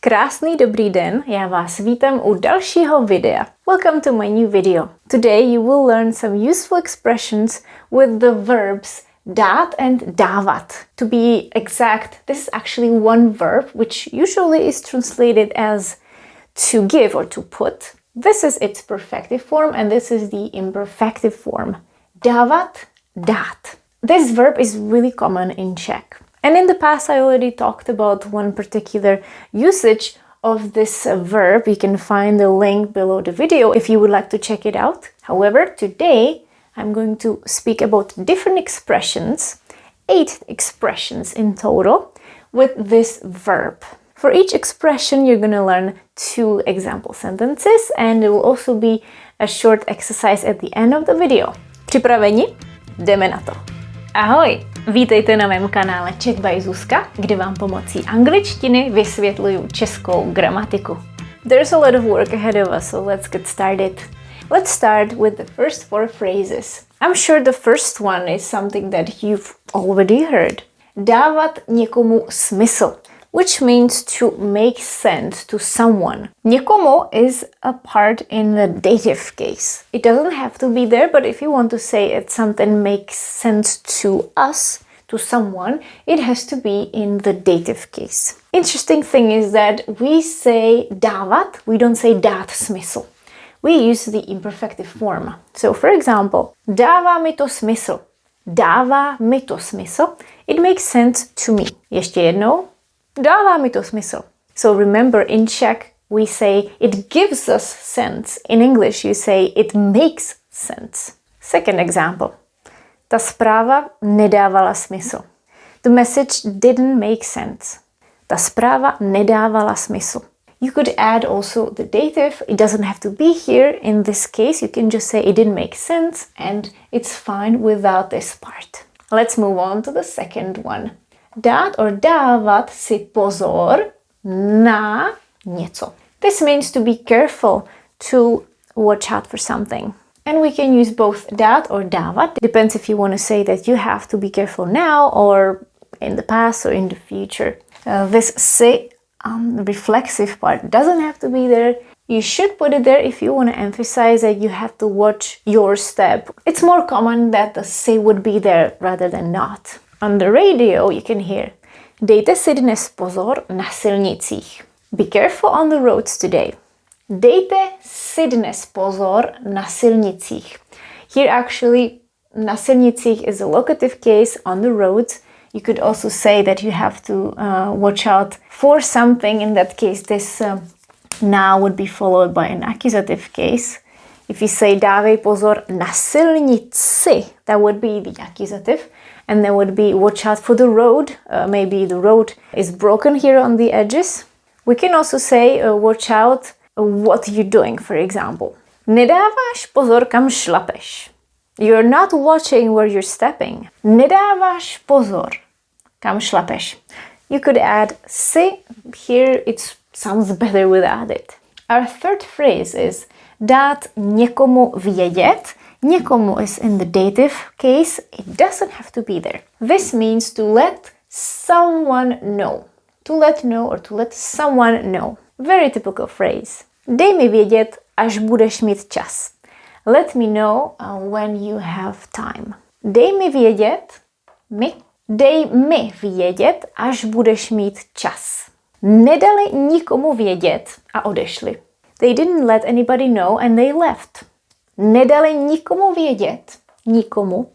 Krásný dobrý den, já vás vítám u dalšího videa. Welcome to my new video. Today you will learn some useful expressions with the verbs dát and dávat. To be exact, this is actually one verb which usually is translated as to give or to put. This is its perfective form and this is the imperfective form. Dávat, dát. This verb is really common in Czech. And in the past, I already talked about one particular usage of this verb. You can find the link below the video if you would like to check it out. However, today I'm going to speak about different expressions, 8 expressions in total, with this verb. For each expression, you're going to learn 2 example sentences, and there will also be a short exercise at the end of the video. Připraveni? Jdeme na to. Ahoj! Vítejte na mém kanále Czech by Zuzka, kde vám pomocí angličtiny vysvětluju českou gramatiku. There's a lot of work ahead of us, so let's get started. Let's start with the first 4 phrases. I'm sure the first one is something that you've already heard. Dávat někomu smysl, which means to make sense to someone. Někomu is a part in the dative case. It doesn't have to be there, but if you want to say it something makes sense to us, to someone, it has to be in the dative case. Interesting thing is that we say dávat, we don't say dát smysl. We use the imperfective form. So for example, dává mi to smysl. Dává mi to smysl. It makes sense to me. Ještě jednou. Dává mi to smysl. So remember, in Czech we say it gives us sense. In English you say it makes sense. Second example. Ta zpráva nedávala smysl. The message didn't make sense. Ta zpráva nedávala smysl. You could add also the dative. It doesn't have to be here. In this case, you can just say it didn't make sense and it's fine without this part. Let's move on to the second one. Dát or dávat si pozor na něco. This means to be careful, to watch out for something. And we can use both dát or dávat. Depends if you want to say that you have to be careful now or in the past or in the future. This si reflexive part doesn't have to be there. You should put it there if you want to emphasize that you have to watch your step. It's more common that the si would be there rather than not. On the radio you can hear dejte si dnes pozor na silnicích. Be careful on the roads today. Dejte si dnes pozor na silnicích. Here actually na silnicích is a locative case on the roads. You could also say that you have to watch out for something. In that case, this now would be followed by an accusative case. If you say dávej pozor na silnici, that would be the accusative. And there would be watch out for the road. Maybe the road is broken here on the edges. We can also say watch out what you're doing, for example. Nedáváš pozor, kam šlapeš. You're not watching where you're stepping. Nedáváš pozor, kam šlapeš. You could add si. Here it sounds better without it. Our third phrase is dát někomu vědět. Někomu is in the dative case. It doesn't have to be there. This means to let someone know. To let know or to let someone know. Very typical phrase. Dej mi vědět, až budeš mít čas. Let me know when you have time. Dej mi vědět, dej mi vědět, až budeš mít čas. Nedali nikomu vědět a odešli. They didn't let anybody know and they left. Nedali nikomu vědět, nikomu,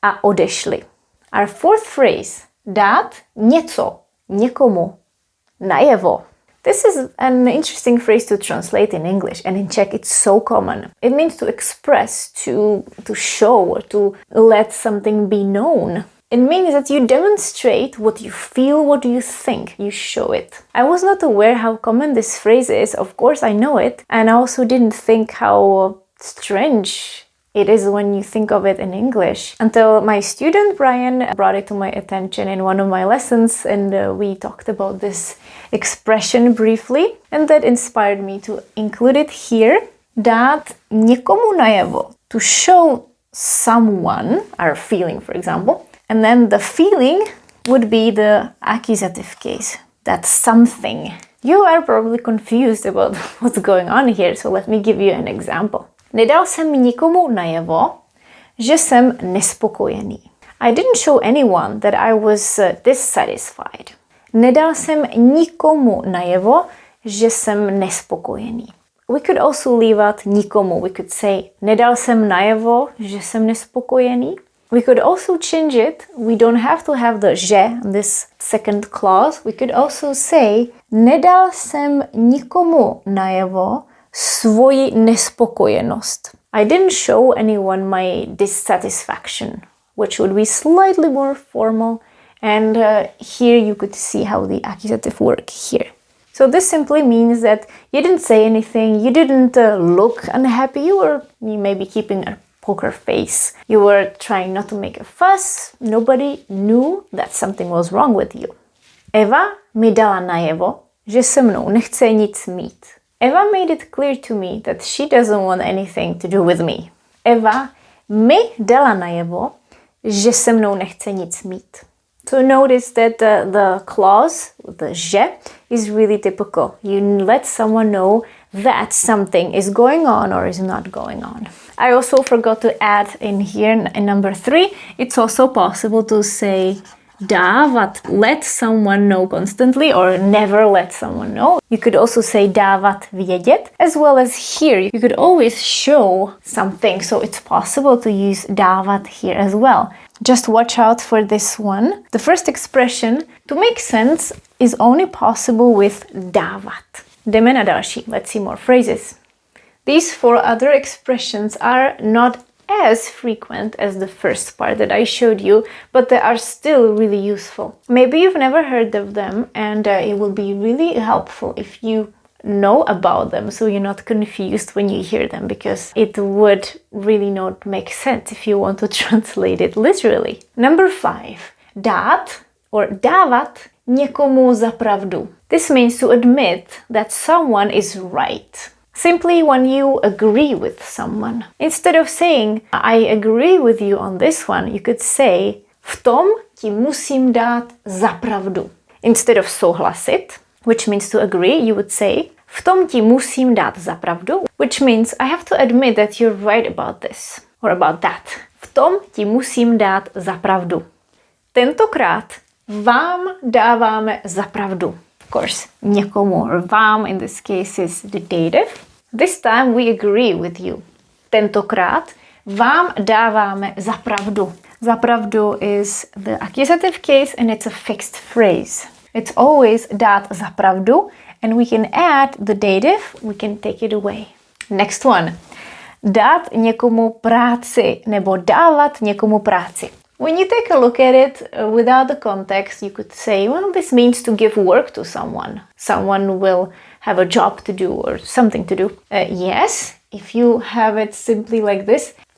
a odešli. Our fourth phrase, dát něco, někomu, najevo. This is an interesting phrase to translate in English, and in Czech it's so common. It means to express, to show, or to let something be known. It means that you demonstrate what you feel, what you think, you show it. I was not aware how common this phrase is. Of course I know it, and I also didn't think how strange it is when you think of it in English. Until my student Brian brought it to my attention in one of my lessons, and we talked about this expression briefly, and that inspired me to include it here. Dát někomu najevo. To show someone our feeling, for example. And then the feeling would be the accusative case. That something. You are probably confused about what's going on here, so let me give you an example. Nedal jsem nikomu najevo, že jsem nespokojený. I didn't show anyone that I was dissatisfied. Nedal jsem nikomu najevo, že jsem nespokojený. We could also leave out nikomu. We could say, nedal jsem najevo, že jsem nespokojený. We could also change it. We don't have to have the že, this second clause. We could also say, nedal jsem nikomu najevo svoji nespokojenost. I didn't show anyone my dissatisfaction, which would be slightly more formal. And here you could see how the accusative work here. So this simply means that you didn't say anything, you didn't look unhappy, you were maybe keeping a poker face. You were trying not to make a fuss, nobody knew that something was wrong with you. Eva mi dala najevo, že se mnou nechce nic mít. Eva made it clear to me that she doesn't want anything to do with me. Eva mi dala najevo, že se mnou nechce nic mít. So notice that the clause, the že, is really typical. You let someone know that something is going on or is not going on. I also forgot to add in here in number 3, it's also possible to say dávat, let someone know constantly or never let someone know. You could also say dávat vědět, as well as here. You could always show something, so it's possible to use dávat here as well. Just watch out for this one. The first expression, to make sense, is only possible with dávat. Jdeme na další. Let's see more phrases. These 4 other expressions are not as frequent as the first part that I showed you, but they are still really useful. Maybe you've never heard of them, and it will be really helpful if you know about them so you're not confused when you hear them, because it would really not make sense if you want to translate it literally. Number 5. Dát or dávat někomu za pravdu. This means to admit that someone is right. Simply when you agree with someone. Instead of saying, I agree with you on this one, you could say, v tom ti musím dát za pravdu. Instead of souhlasit, which means to agree, you would say, v tom ti musím dát za pravdu, which means I have to admit that you're right about this, or about that. V tom ti musím dát za pravdu. Tentokrát vám dáváme za pravdu. Of course, někomu, or vám in this case is the dative. This time we agree with you. Tentokrát vám dáváme za pravdu. Za pravdu is the accusative case and it's a fixed phrase. It's always dát za pravdu, and we can add the dative, we can take it away. Next one. Dát někomu práci nebo dávat někomu práci. When you take a look at it without the context, you could say, well, this means to give work to someone. Someone will have a job to do or something to do. Yes, if you have it simply like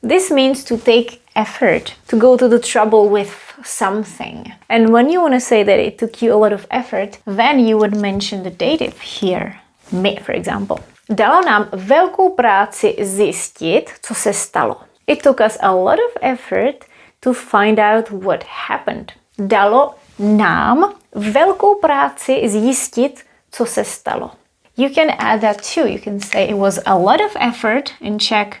this means to take effort, to go to the trouble with something. And when you want to say that it took you a lot of effort, then you would mention the dative here. Me, for example. Dalo nám velkou práci zjistit, co se stalo. It took us a lot of effort to find out what happened. Dalo nám velkou práci zjistit, co se stalo. You can add that too. You can say it was a lot of effort, in Czech,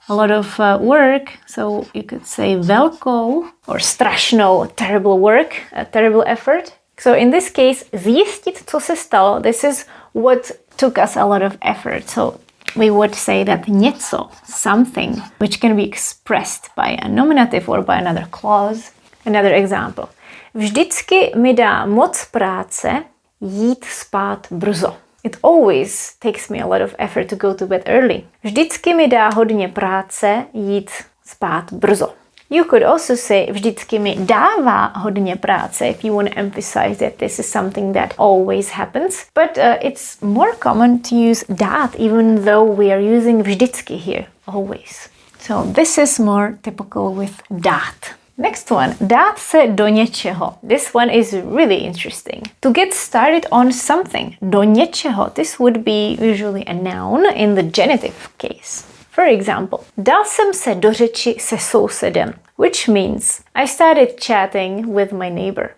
a lot of work. So you could say velkou or strašnou, terrible work, a terrible effort. So in this case, zjistit, co se stalo, this is what took us a lot of effort. So we would say that něco, something, which can be expressed by a nominative or by another clause. Another example. Vždycky mi dá moc práce jít spát brzo. It always takes me a lot of effort to go to bed early. Vždycky mi dá hodně práce jít spát brzo. You could also say vždycky mi dává hodně práce if you want to emphasize that this is something that always happens. But it's more common to use dát even though we are using vždycky here, always. So this is more typical with dát. Next one, dát se do něčeho. This one is really interesting. To get started on something. Do něčeho. This would be usually a noun in the genitive case. For example, dal jsem se do řeči se sousedem, which means I started chatting with my neighbor.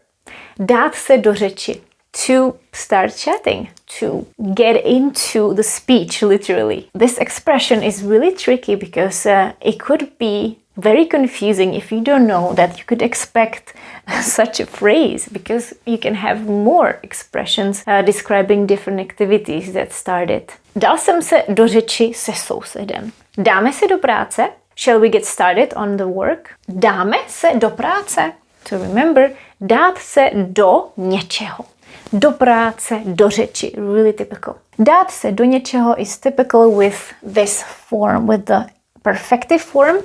Dát se do řeči. to start chatting, to get into the speech, literally. This expression is really tricky because it could be very confusing if you don't know that you could expect such a phrase, because you can have more expressions describing different activities that started. Dal jsem se do řeči se sousedem. Dáme se do práce? Shall we get started on the work? Dáme se do práce? So remember, dát se do něčeho. Do práce, do řeči. Really typical. Dát se do něčeho is typical with this form, with the perfective form.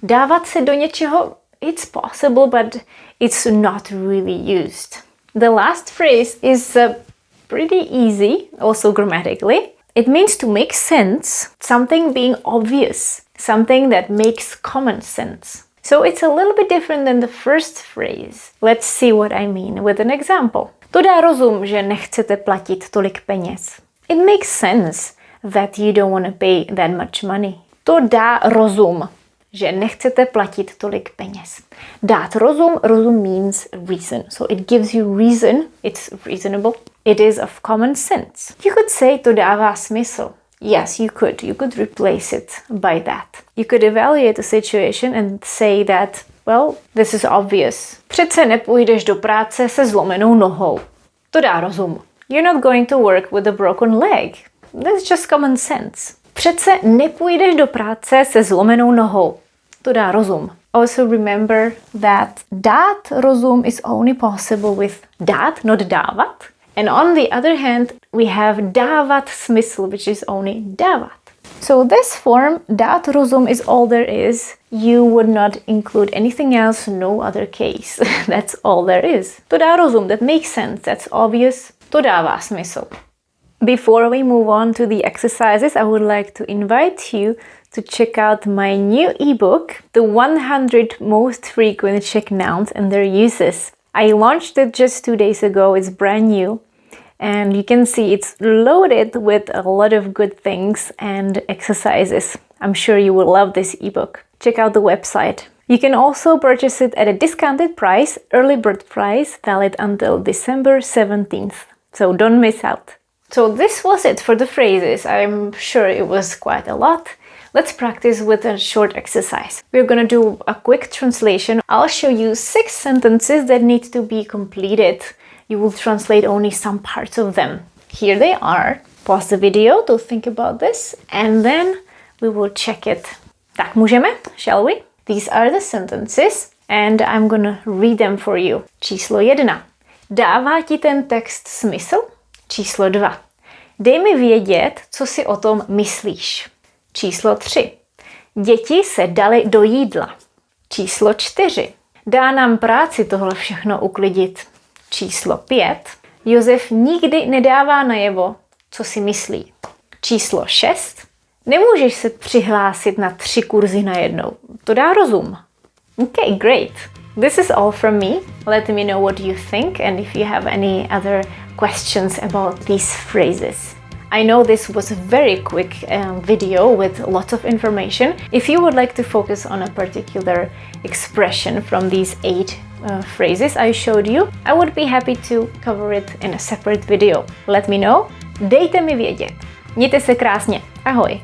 Dávat se do něčeho, it's possible, but it's not really used. The last phrase is pretty easy, also grammatically. It means to make sense, something being obvious, something that makes common sense. So it's a little bit different than the first phrase. Let's see what I mean with an example. To dá rozum, že nechcete platit tolik peněz. It makes sense that you don't want to pay that much money. To dá rozum, že nechcete platit tolik peněz. Dát rozum, rozum means reason. So it gives you reason, it's reasonable, it is of common sense. You could say to dává smysl. Yes, you could. You could replace it by that. You could evaluate the situation and say that, well, this is obvious. Přece nepůjdeš do práce se zlomenou nohou. To dá rozum. You're not going to work with a broken leg. That's just common sense. Přece nepůjdeš do práce se zlomenou nohou. To dá rozum. Also remember that dát rozum is only possible with dát, not dávat. And on the other hand, we have dávat smysl, which is only dávat. So this form, dát rozum, is all there is. You would not include anything else, no other case. That's all there is. To dá rozum, that makes sense, that's obvious. To dává smysl. Before we move on to the exercises, I would like to invite you to check out my new ebook, The 100 Most Frequent Czech Nouns and Their Uses. I launched it just 2 days ago, it's brand new. And you can see it's loaded with a lot of good things and exercises. I'm sure you will love this ebook. Check out the website. You can also purchase it at a discounted price, early bird price, valid until December 17th. So don't miss out. So this was it for the phrases. I'm sure it was quite a lot. Let's practice with a short exercise. We're gonna do a quick translation. I'll show you 6 sentences that need to be completed. You will translate only some parts of them. Here they are. Pause the video to think about this and then we will check it. Tak můžeme, shall we? These are the sentences and I'm gonna read them for you. Číslo 1. Dává ti ten text smysl? Číslo 2. Dej mi vědět, co si o tom myslíš. Číslo 3. Děti se dali do jídla. Číslo 4. Dá nám práci tohle všechno uklidit. Číslo 5. Josef nikdy nedává najevo, co si myslí. Číslo 6. Nemůžeš se přihlásit na 3 kurzy najednou. To dá rozum. Okay, great. This is all from me. Let me know what you think and if you have any other questions about these phrases. I know this was a very quick video with lots of information. If you would like to focus on a particular expression from these 8 phrases I showed you, I would be happy to cover it in a separate video. Let me know. Dejte mi vědět. Mějte se krásně. Ahoj.